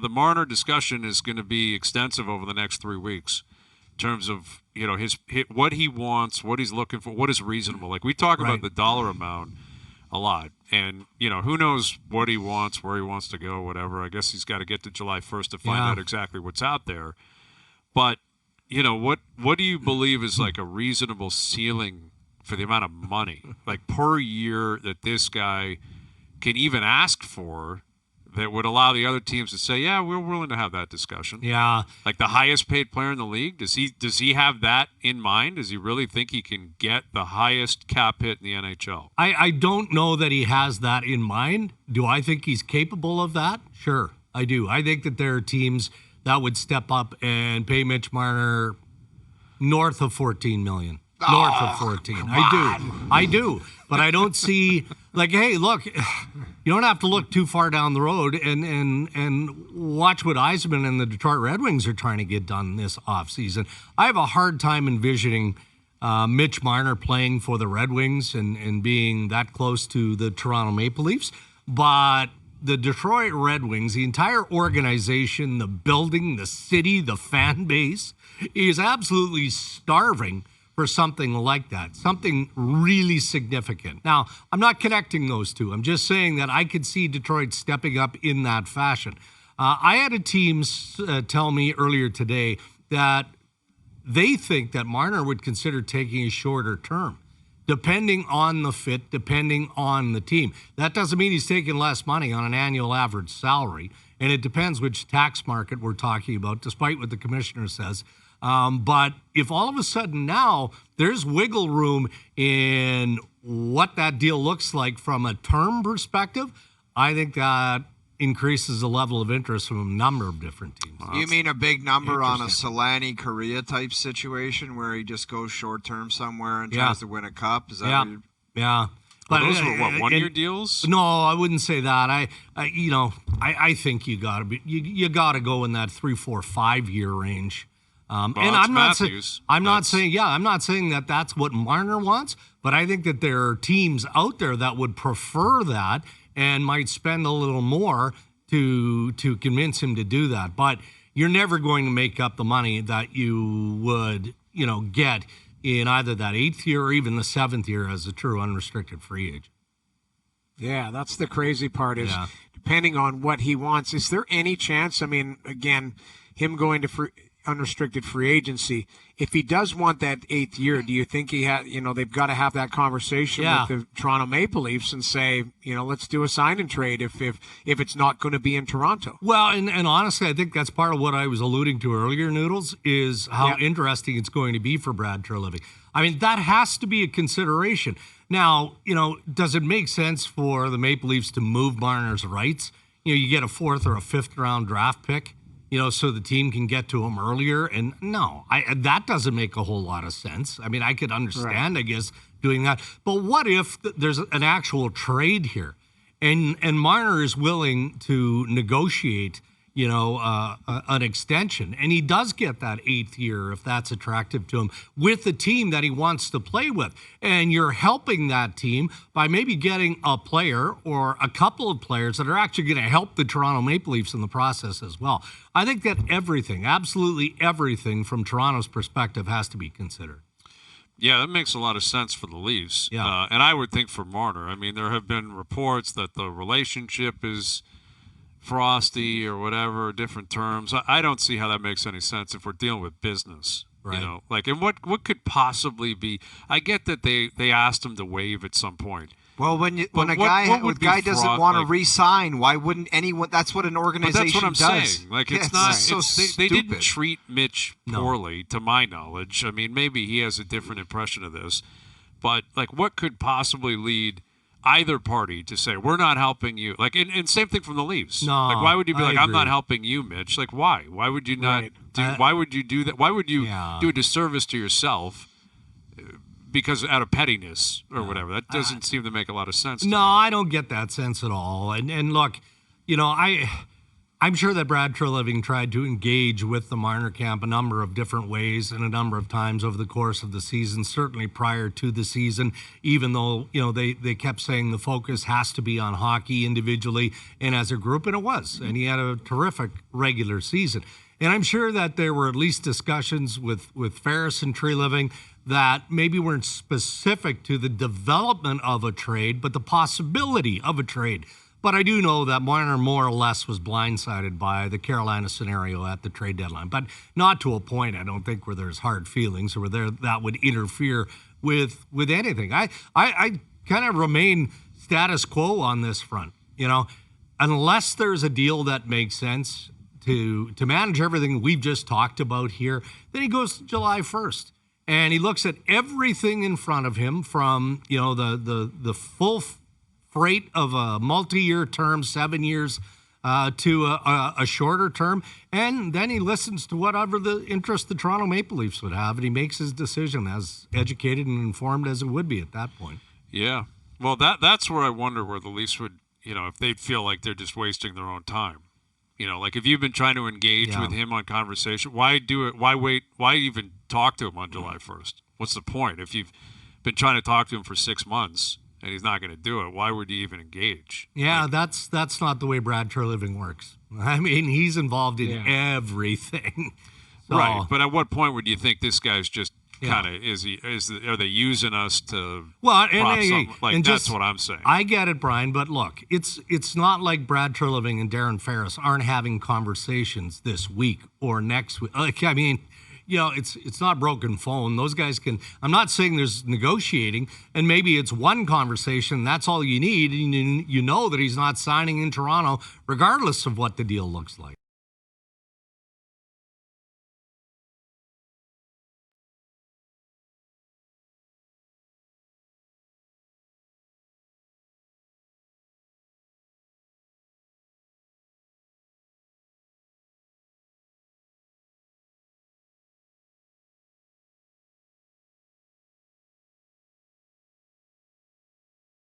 the Marner discussion is going to be extensive over the next 3 weeks in terms of, his what he wants, what he's looking for, what is reasonable. Like we talk about the dollar amount a lot, and who knows what he wants, where he wants to go, whatever. I guess he's got to get to July 1st to find out exactly what's out there. But what do you believe is like a reasonable ceiling for the amount of money, like per year, that this guy can even ask for, that would allow the other teams to say, yeah, we're willing to have that discussion? Yeah. Like the highest paid player in the league, does he have that in mind? Does he really think he can get the highest cap hit in the NHL? I don't know that he has that in mind. Do I think he's capable of that? Sure, I do. I think that there are teams that would step up and pay Mitch Marner north of $14 million. North of 14. I do. But I don't see, like, hey, look, you don't have to look too far down the road and watch what Yzerman and the Detroit Red Wings are trying to get done this offseason. I have a hard time envisioning Mitch Marner playing for the Red Wings and being that close to the Toronto Maple Leafs. But the Detroit Red Wings, the entire organization, the building, the city, the fan base is absolutely starving for something like that, something really significant. Now, I'm not connecting those two. I'm just saying that I could see Detroit stepping up in that fashion. I had a team tell me earlier today that they think that Marner would consider taking a shorter term, depending on the fit, depending on the team. That doesn't mean he's taking less money on an annual average salary, and it depends which tax market we're talking about, despite what the commissioner says. But if all of a sudden now there's wiggle room in what that deal looks like from a term perspective, I think that increases the level of interest from a number of different teams. You mean a big number on a Solani Korea type situation where he just goes short term somewhere and tries to win a cup? Is that what Yeah. But those were what, 1 year deals? No, I wouldn't say that. I think you gotta go in that 3, 4, 5 year range. And I'm not saying that that's what Marner wants, but I think that there are teams out there that would prefer that and might spend a little more to convince him to do that. But you're never going to make up the money that you would, get in either that 8th year or even the 7th year as a true unrestricted free agent. Yeah, that's the crazy part is depending on what he wants. Is there any chance, again, him going to unrestricted free agency, if he does want that 8th year, do you think they've got to have that conversation with the Toronto Maple Leafs and say, let's do a sign and trade if it's not going to be in Toronto? Well, and honestly, I think that's part of what I was alluding to earlier, Noodles, is how interesting it's going to be for Brad Treliving. That has to be a consideration. Now, does it make sense for the Maple Leafs to move Marner's rights? You get a 4th or a 5th round draft pick, so the team can get to him earlier. And no, that doesn't make a whole lot of sense. I could understand, I guess, doing that. But what if there's an actual trade here and Marner is willing to negotiate, an extension, and he does get that 8th year if that's attractive to him with the team that he wants to play with, and you're helping that team by maybe getting a player or a couple of players that are actually going to help the Toronto Maple Leafs in the process as well. I think that absolutely everything from Toronto's perspective has to be considered. Yeah, that makes a lot of sense for the Leafs. Yeah. And I would think for Marner, there have been reports that the relationship is frosty or whatever, different terms. I don't see how that makes any sense if we're dealing with business. Right. And what could possibly be? I get that they asked him to waive at some point. Well, when a guy doesn't want to re-sign, why wouldn't anyone? That's what an organization does. That's what I'm saying. It's not. So they didn't treat Mitch poorly, to my knowledge. Maybe he has a different impression of this, but what could possibly lead either party to say, we're not helping you? And same thing from the Leafs. No, why would you be I'm agree. not helping you, Mitch? Why? Why would you not why would you do that? Why would you do a disservice to yourself because out of pettiness or whatever? That doesn't seem to make a lot of sense to me. I don't get that sense at all. And look, I'm sure that Brad Treliving tried to engage with the Marner camp a number of different ways and a number of times over the course of the season, certainly prior to the season, even though, they kept saying the focus has to be on hockey individually and as a group, and it was. And he had a terrific regular season. And I'm sure that there were at least discussions with Ferris and Treliving that maybe weren't specific to the development of a trade, but the possibility of a trade. But I do know that Marner more or less was blindsided by the Carolina scenario at the trade deadline, but not to a point, I don't think, where there's hard feelings or where that would interfere with anything. I kind of remain status quo on this front. Unless there's a deal that makes sense to manage everything we've just talked about here, then he goes to July 1st. And he looks at everything in front of him from, the full freight of a multi-year term, 7 years, to a shorter term. And then he listens to whatever the interest the Toronto Maple Leafs would have, and he makes his decision as educated and informed as it would be at that point. Yeah. Well, that's where I wonder where the Leafs would, if they'd feel like they're just wasting their own time. Like if you've been trying to engage with him on conversation, why do it? Why wait? Why even talk to him on July 1st? What's the point? If you've been trying to talk to him for 6 months and he's not going to do it, why would you even engage? Yeah, that's not the way Brad Treliving works. I mean, he's involved in everything. So, right, but at what point would you think this guy's just kind of are they using us to prop something? Like, that's what I'm saying. I get it, Brian, but look, it's not like Brad Treliving and Darren Ferris aren't having conversations this week or next week. Like, I mean, it's not broken phone. Those guys can. I'm not saying there's negotiating, and maybe it's one conversation. That's all you need, and you know that he's not signing in Toronto, regardless of what the deal looks like.